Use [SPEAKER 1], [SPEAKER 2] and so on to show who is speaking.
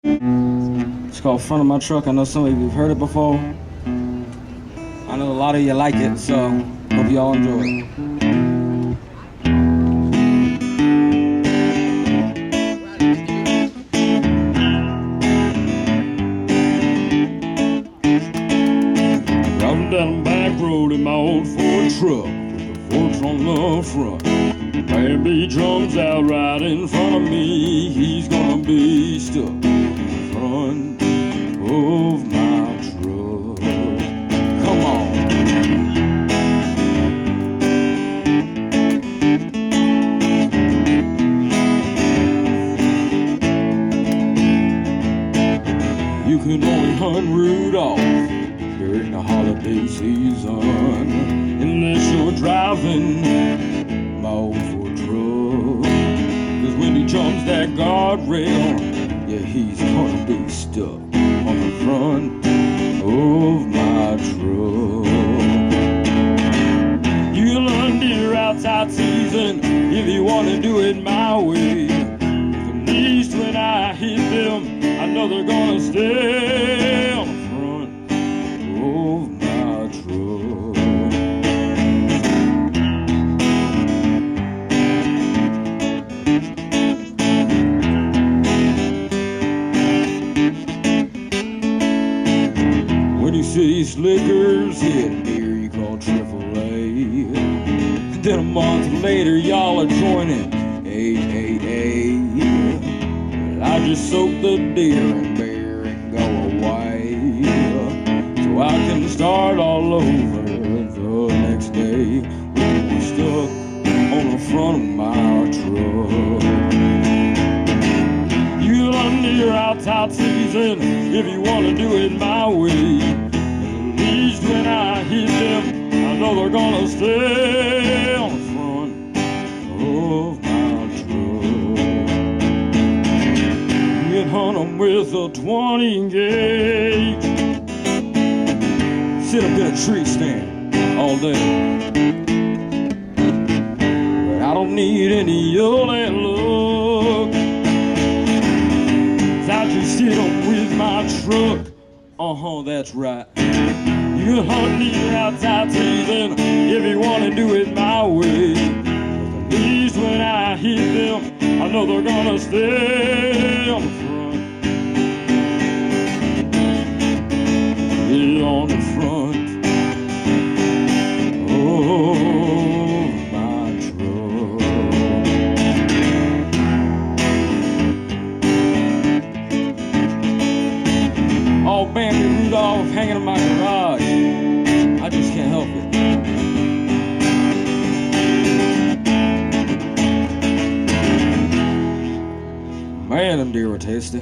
[SPEAKER 1] It's called Front of My Truck. I know some of you have heard it before. I know a lot of you like it, so hope y'all enjoy it. Driving down the back road in my old Ford truck with the forks on the front. Playing beat drums out right in front of me. He's gonna be stuck in the front of my truck. Come on. You can only hunt Rudolph during the holiday season, unless you're driving my old Ford truck. 'Cause when he jumps that guardrail, yeah, he's gonna be stuck on the front of my truck. You'll hunt deer outside season if you wanna do it my way. At least when I hit them, I know they're gonna stay on the front of my truck. When you see slickers hit deer, you call AAA. Then a month later, y'all are joining 888. I just soak the deer in beer and go away, so I can start all over the next day. We're stuck on the front of my truck. You'll hunt deer outside season if you want to do it my way. At least when I hit them, I know they're gonna stay on the front of my truck. You can hunt them with a 20 gauge. Sit up in a tree stand all day. But I don't need any of that luck. I just sit up with my truck. That's right. You can hunt deer outside season if you want to do it my way. At least when I hit them, I know they're gonna stay on the front. Yeah, on the front of my truck. All Bambi Rudolph hanging in my garage. I just can't help it. Man, them deer were tasty.